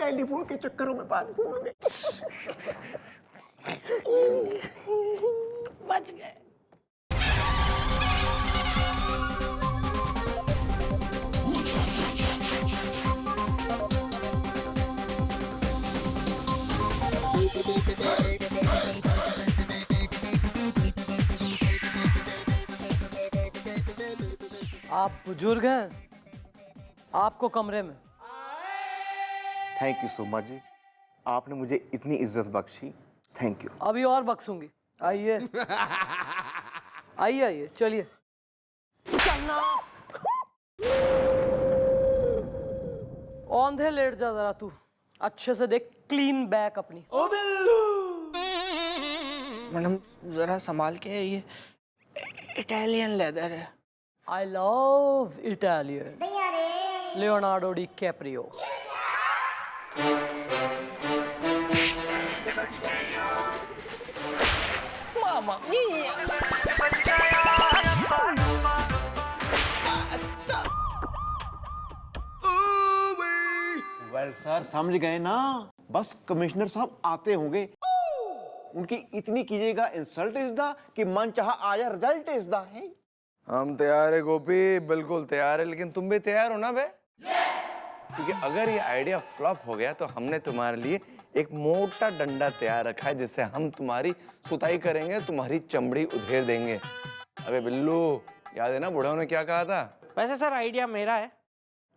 Telephone के चक्करों में बात भूल गए। बच गए। आप बुजुर्ग हैं, आपको कमरे में। थैंक यू सो मच जी, आपने मुझे इतनी इज्जत बख्शी। Thank you. अभी और बख्शूंगी। आइए आइए आइए, चलिए चलना। औंधे लेट जा जरा, तू अच्छे से देख, क्लीन बैक अपनी। ओ बिल्लू। मैडम जरा संभाल के, ये इटालियन लेदर है। I love Italian. Leonardo DiCaprio. मामा मिया। वेल सर, समझ गए ना, बस कमिश्नर साहब आते होंगे, उनकी इतनी कीजिएगा इंसल्ट इज द कि मन चाहा आया रिजल्ट इज द है। हम तैयार है गोपी, बिल्कुल तैयार है, लेकिन तुम भी तैयार हो ना बे? क्योंकि अगर ये आइडिया फ्लॉप हो गया तो हमने तुम्हारे लिए एक मोटा डंडा तैयार रखा है, जिससे हम तुम्हारी सुताई करेंगे, तुम्हारी चमड़ी उधेड़ देंगे। अबे बिल्लू, याद है ना बुढ़ाओं ने क्या कहा था? वैसे सर आइडिया मेरा है,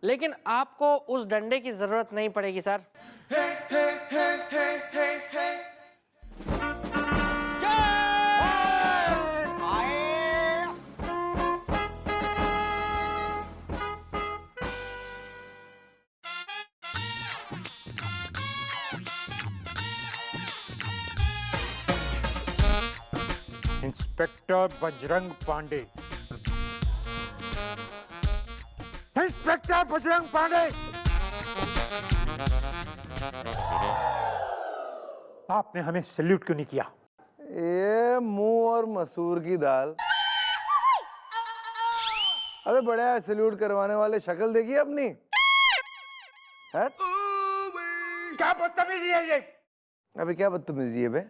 लेकिन आपको उस डंडे की जरूरत नहीं पड़ेगी sir. Inspector Bajrang Pandey. Inspector Bajrang Pandey, आपने हमें सैल्यूट क्यों नहीं किया? ये मुंह और मसूर की दाल। अबे बड़ा सैल्यूट करवाने वाले शक्ल देखिए अपनी। क्या बदतमीजी है ये? अबे क्या बदतमीजी है बे?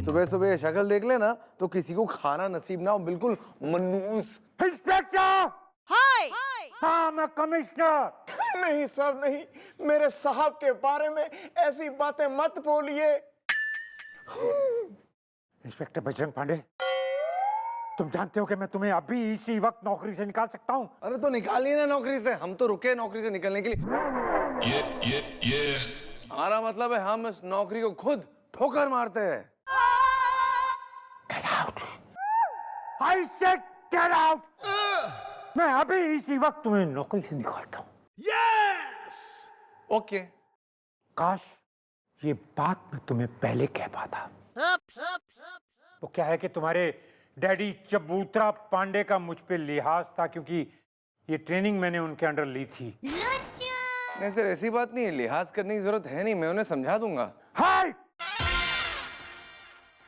सुबह सुबह ये शक्ल देख लेना तो किसी को खाना नसीब ना हो, बिल्कुल मनूस। इंस्पेक्टर। हाय। हाँ, मैं कमिश्नर। नहीं सर नहीं, मेरे साहब के बारे में ऐसी बातें मत बोलिए। इंस्पेक्टर बजरंग पांडे, तुम जानते हो कि मैं तुम्हें अभी इसी वक्त नौकरी से निकाल सकता हूँ। अरे तो निकालिए ना नौकरी से, हम तो रुके नौकरी से निकलने के लिए। ये हमारा मतलब है हम इस नौकरी को खुद ठोकर मारते हैं। Get out! I said get out! मैं अभी इसी वक्त तुम्हें नौकरी से निकालता हूँ। Yes! ओके। काश ये बात मैं तुम्हें पहले कह पाता। तो क्या है कि तुम्हारे डैडी चबूतरा पांडे का मुझ पे लिहाज था, क्योंकि ये ट्रेनिंग मैंने उनके अंडर ली थी। नहीं सर, ऐसी बात नहीं है, लिहाज करने की जरूरत है नहीं, मैं उन्हें समझा दूंगा। हाय!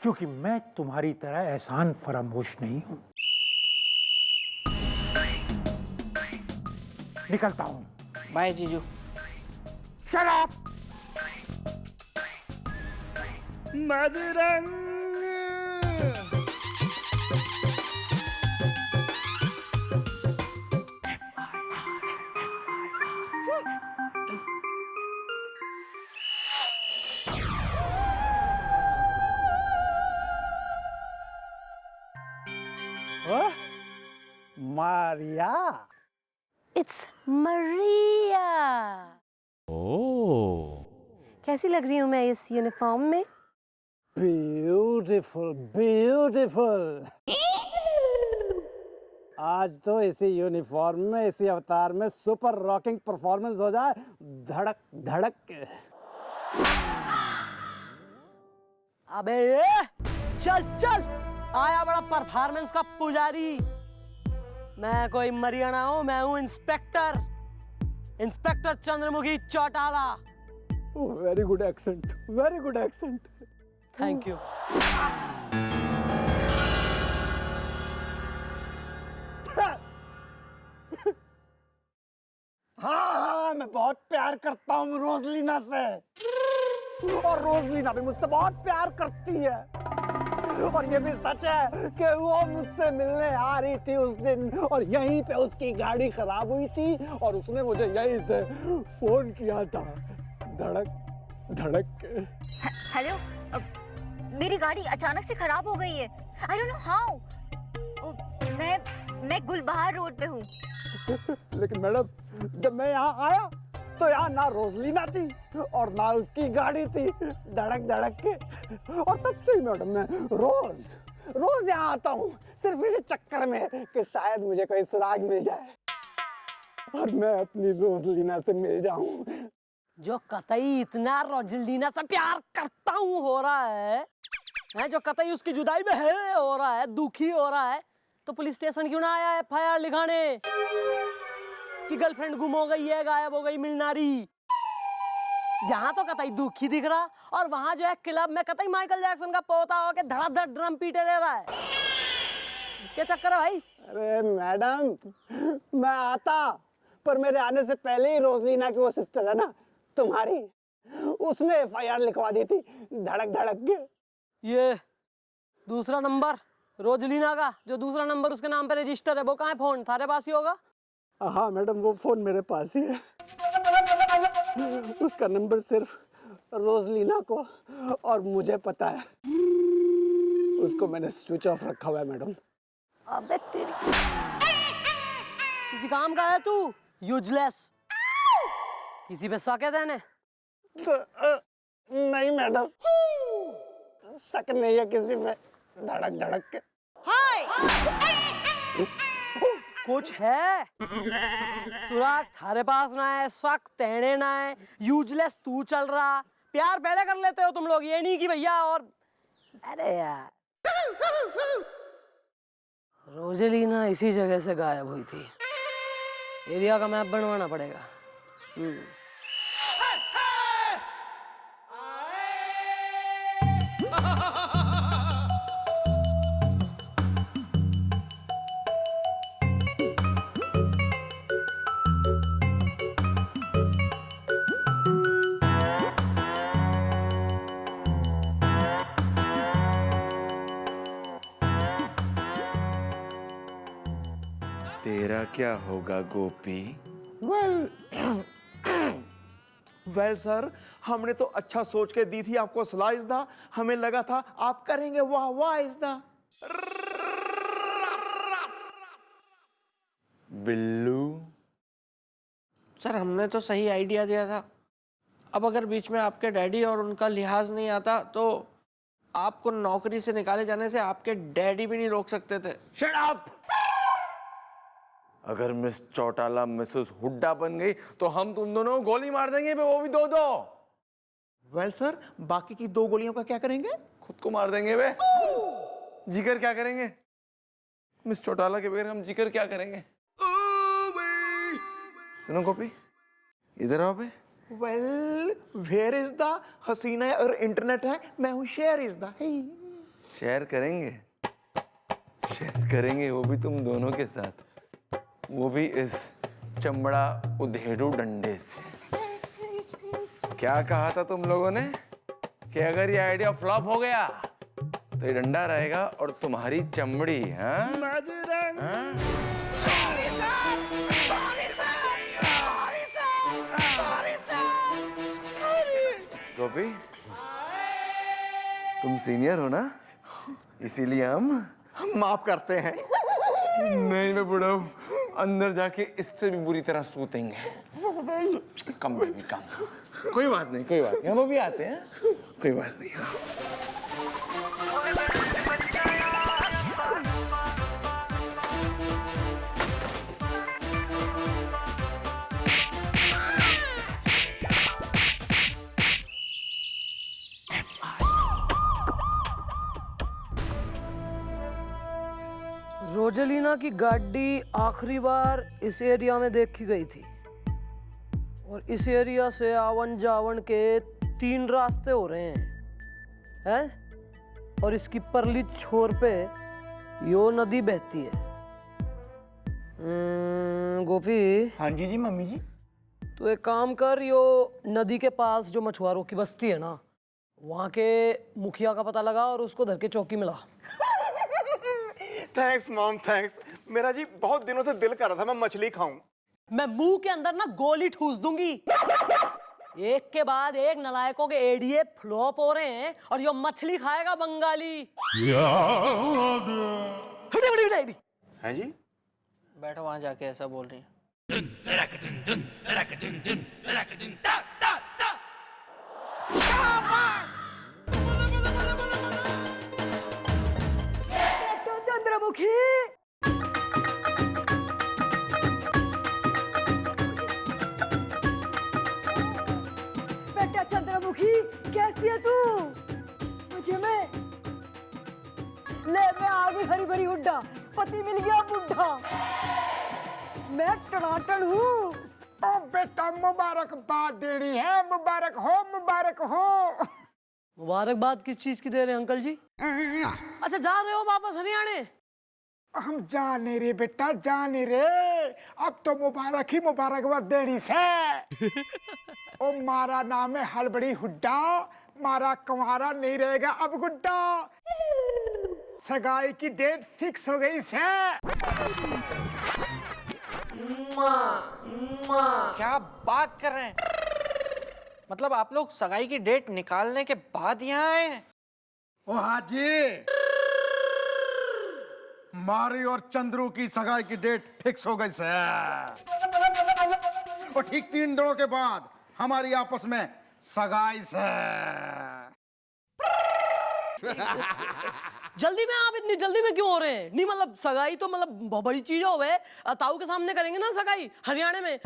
क्योंकि मैं तुम्हारी तरह एहसान फरामोश नहीं हूं। निकलता हूं। बाय जीजू। Shut up! Bajrang. Maria. It's Maria. Oh, कैसी लग रही हूँ मैं इस यूनिफॉर्म में? Beautiful beautiful. आज तो इसी यूनिफॉर्म में, इसी अवतार में सुपर रॉकिंग परफॉर्मेंस हो जाए, धड़क धड़क के। अबे चल चल, आया बड़ा परफॉर्मेंस का पुजारी। मैं कोई मरियाना हूं, मैं हूं inspector, inspector Chandramukhi Chautala. Very good accent, very good accent. Thank you. हाँ, मैं बहुत प्यार करता हूँ रोजलीना से, और रोजलीना भी मुझसे बहुत प्यार करती है। और ये भी सच है कि वो मुझसे मिलने आ रही थी उस दिन, और यहीं पे उसकी गाड़ी खराब हुई थी, और उसने मुझे यहीं से फोन किया था, धड़क धड़क के। हेलो, मेरी गाड़ी अचानक से खराब हो गई है। I don't know how. मैं गुलबहार रोड पे हूँ। लेकिन मैडम, जब मैं यहाँ आया तो यहाँ ना रोजलीना थी और ना उसकी गाड़ी थी, धड़क धड़क के। और तब से ही मैडम मैं रोज यहाँ आता हूँ, सिर्फ इसी चक्कर में कि शायद मुझे कोई सुराग मिल जाए और मैं अपनी रोजलीना से मिल जाऊँ। जो कतई इतना रोजलीना से प्यार करता हूँ हो रहा है, जो कतई उसकी जुदाई में है हो रहा है, दुखी हो रहा है, तो पुलिस स्टेशन क्यों ना आया एफआईआर लिखाने कि गर्लफ्रेंड गुम हो गई है, गायब हो गई, मिलना रही। यहाँ तो कतई दुखी दिख रहा, और वहां जो है क्लब में कतई माइकल जैक्सन का पोता होके धड़ाधड़ ड्रम पीटे दे रहा है। क्या चक्कर है भाई? अरे मैडम, मैं आता, पर मेरे आने से पहले ही रोजलीना की वो सिस्टर है ना तुम्हारी, उसने एफआईआर लिखवा दी थी, धड़क धड़क के। ये दूसरा नंबर रोजलीना का, जो दूसरा नंबर उसके नाम पे रजिस्टर है, वो कहाँ है? फोन थारे पास ही होगा। हाँ मैडम, वो फोन मेरे पास ही है। उसका नंबर सिर्फ रोजलीना को और मुझे पता है। उसको मैंने स्विच ऑफ रखा हुआ है मैडम। अबे तेरी किसी काम का है तू? यूजलेस। किसी पे शक है तेने? नहीं मैडम, शक नहीं है किसी पे, धड़क धड़क के। कुछ है? सुराग थारे पास ना है, शक तेने ना है, यूजलेस तू चल रहा। प्यार पहले कर लेते हो तुम लोग, ये नहीं कि भैया। और अरे यार, रोजेलिना इसी जगह से गायब हुई थी। एरिया का मैप बनवाना पड़ेगा। तेरा क्या होगा गोपी? वेल सर, हमने तो अच्छा सोच के दी थी आपको सलाह इज़्दा। हमें लगा था आप करेंगे वाह वाह इज़्दा। बिल्लू, सर हमने तो सही आइडिया दिया था। अब अगर बीच में आपके डैडी और उनका लिहाज नहीं आता तो आपको नौकरी से निकाले जाने से आपके डैडी भी नहीं रोक सकते थे। Shut up! अगर मिस चौटाला मिसेस हुड्डा बन गई तो हम तुम दोनों को गोली मार देंगे, वो भी दो दो। वेल सर, बाकी की 2 गोलियों का क्या करेंगे? खुद को मार देंगे बे। जिगर क्या करेंगे? मिस चौटाला के बगैर हम जिगर क्या करेंगे? सुनो गोपी, इधर आओ बे। वेल, वेयर इज द हसीना और इंटरनेट है, मैं हूँ शेयर इज द। शेयर करेंगे, शेयर करेंगे, वो भी तुम दोनों के साथ, वो भी इस चमड़ा उधेड़ू डंडे से। क्या कहा था तुम लोगों ने कि अगर ये आइडिया फ्लॉप हो गया तो ये डंडा रहेगा और तुम्हारी चमड़ी। हाँ? गोपी, तुम सीनियर हो ना, इसीलिए हम माफ करते हैं। नहीं, मैं बुढ़ा हूँ, अंदर जाके इससे भी बुरी तरह सूतेंगे। कम बेबी कम। कोई बात नहीं, कोई बात नहीं, हम अभी आते हैं, कोई बात नहीं। रोजेलिना की गाड़ी आखिरी बार इस एरिया में देखी गई थी, और इस एरिया से आवन जावन के 3 रास्ते हो रहे हैं? और इसकी परली छोर पे यो नदी बहती है। गोपी, हाँ जी जी मम्मी जी। तो एक काम कर, यो नदी के पास जो मछुआरों की बस्ती है ना, वहाँ के मुखिया का पता लगा और उसको धर के चौकी मिला। Thanks mom, thanks. मेरा जी बहुत दिनों से दिल कर रहा था मैं मछली खाऊं। मैं मुंह के अंदर ना गोली ठूस दूंगी। एक के बाद एक नलायकों के एडीए फ्लॉप हो रहे हैं और यो मछली खाएगा बंगाली। हैं जी? बैठो वहां जाके, ऐसा बोल रही है। चंद्रमुखी, बेटा चंद्रमुखी, कैसी है तू? मुझे में ले, मैं आ गई हरी भरी हुड्डा, पति मिल गया बुढ़ा, मैं टनाटन हूँ। ओ बेटा मुबारकबाद देनी है, मुबारक हो, मुबारक हो। मुबारकबाद किस चीज की दे रहे हैं अंकल जी? अच्छा, जा रहे हो वापस हरियाणा? हम जाने रे बेटा, जाने रे, अब तो मुबारक ही मुबारकबाद देनी से। ओ मारा नाम है हलबड़ी हुड्डा, मारा कुंवारा नहीं रहेगा अब गुड्डा, सगाई की डेट फिक्स हो गई से। क्या बात कर रहे हैं? मतलब आप लोग सगाई की डेट निकालने के बाद यहाँ आए हैं? ओ हाजी, मारी और चंद्रू की सगाई की डेट फिक्स हो गई से। और ठीक 3 दिनों के बाद हमारी आपस में सगाई से। जल्दी में? आप इतनी जल्दी में क्यों हो रहे हैं? नहीं मतलब सगाई तो मतलब बहुत बड़ी चीज हो गए, ताऊ के सामने करेंगे ना सगाई हरियाणा में,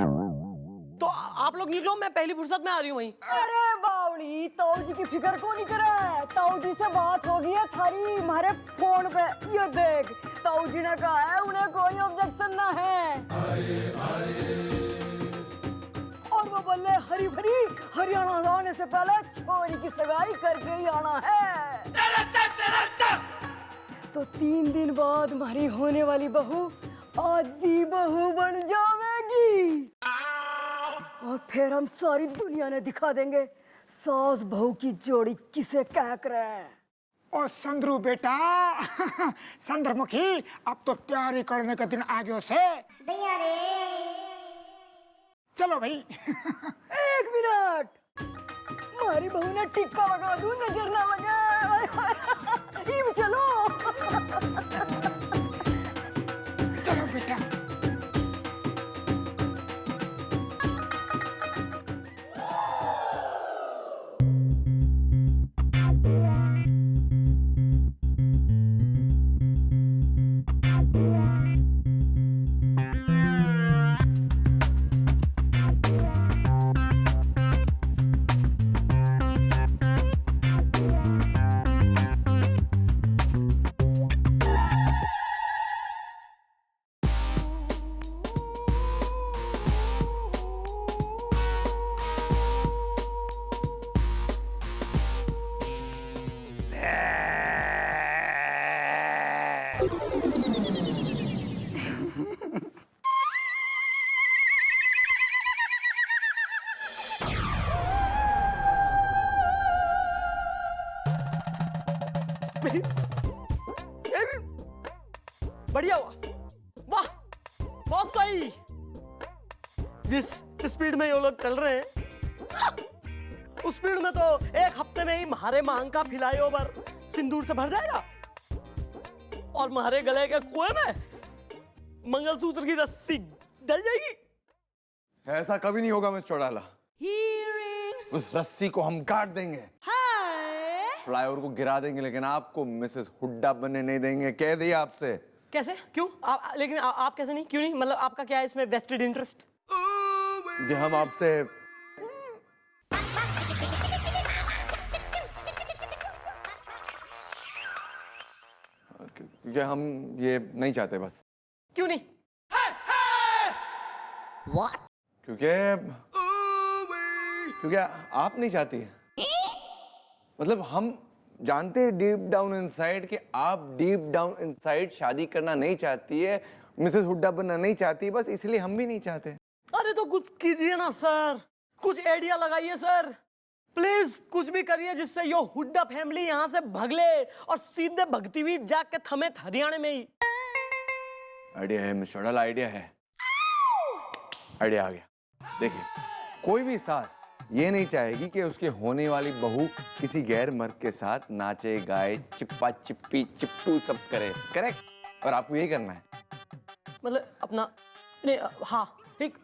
तो आप लोग निकलो, मैं पहली फुर्सत में आ रही हूँ वहीं। अरे बावली, ताऊ जी की फिक्र को नहीं करे, ताऊ जी से बात होगी है थारी हमारे फोन पे, ये देख ताऊ जी ने कहा है उन्हें कोई ऑब्जेक्शन ना है। और वो बोले हरी भरी हरियाणा आने से पहले छोरी की सगाई करके ही आना है। तो 3 दिन बाद हमारी होने वाली बहू आदि बहू बन जाएगी और फिर हम सारी दुनिया ने दिखा देंगे सास बहू की जोड़ी किसे कह कर। ओ संद्रू बेटा, चंद्रमुखी, अब तो तैयारी करने का दिन आ गया से। चलो भाई। 1 मिनट, हमारी बहू ने टिक्का लगा दूं, नजर ना लगे। चलो चलो बेटा। बढ़िया हुआ, वाह बहुत सही। जिस स्पीड में ये लोग चल रहे हैं, उस स्पीड में तो 1 हफ्ते में ही म्हारे मांग का फ्लाईओवर सिंदूर से भर जाएगा और म्हारे गले के कुएं में मंगलसूत्र की रस्सी डल जाएगी। ऐसा कभी नहीं होगा मिस चौड़ाला। उस रस्सी को हम काट देंगे, फ्लाईओवर को गिरा देंगे, लेकिन आपको मिसेस हुड्डा बनने नहीं देंगे। कह दिया आपसे। कैसे? क्यों? लेकिन आप कैसे नहीं? क्यों नहीं? मतलब आपका क्या है इसमें वेस्टेड इंटरेस्ट? ये हम आपसे हम ये नहीं चाहते बस। क्यों नहीं? क्योंकि आप नहीं चाहती। मतलब हम जानते हैं डीप डाउन इनसाइड कि आप डीप डाउन इनसाइड शादी करना नहीं चाहती है, मिसेस हुड्डा बनना नहीं चाहती, बस इसलिए हम भी नहीं चाहते। अरे तो कुछ कीजिए ना सर, कुछ आइडिया लगाइए सर, प्लीज कुछ भी करिए जिससे यो हुड्डा फैमिली यहाँ से भग ले और सीधे भगती हुई जाके थमे हरियाणा में ही। आइडिया है मिस्टर अडल, आइडिया है, आइडिया आ गया। देखिए, कोई भी सास ये नहीं चाहेगी कि उसके होने वाली बहू किसी गैर मर्द के साथ नाचे गाए, चिप्पा चिप्पी चिप्पू सब करे, करेक्ट? और आपको यही करना है। मतलब अपना नहीं, हाँ ठीक,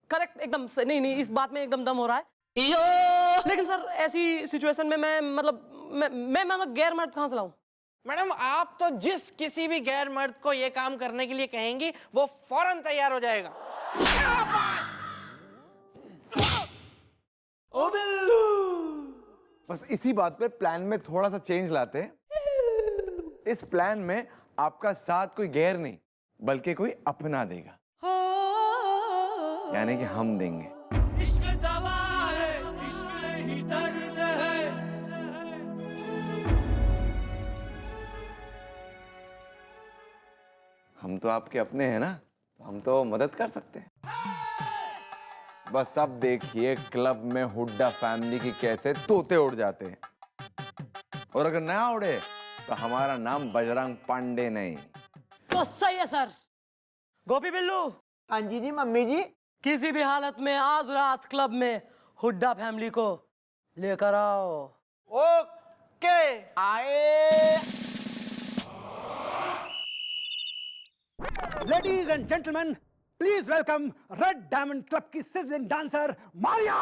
करेक्ट, एकदम नहीं, इस बात में एकदम दम हो रहा है। लेकिन सर ऐसी सिचुएशन में मैं मतलब गैर मर्द कहाँ से लाऊं? मैडम, आप तो जिस किसी भी गैर मर्द को ये काम करने के लिए कहेंगी वो फौरन तैयार हो जाएगा। ओ बिल्लू, बस इसी बात पे प्लान में थोड़ा सा चेंज लाते हैं। इस प्लान में आपका साथ कोई गैर नहीं बल्कि कोई अपना देगा, यानी कि हम देंगे। इश्क दवा है, इश्क ही दर्द है। हम तो आपके अपने हैं ना, हम तो मदद कर सकते हैं। बस अब देखिए क्लब में हुड्डा फैमिली की कैसे तोते उड़ जाते हैं, और अगर ना उड़े तो हमारा नाम बजरंग पांडे नहीं। तो सही है सर। गोपी बिल्लू, हाँ जी जी मम्मी जी। किसी भी हालत में आज रात क्लब में हुड्डा फैमिली को लेकर आओ। ओके, आए। Ladies and gentleman, please welcome red diamond club की सिजलिंग डांसर मारिया।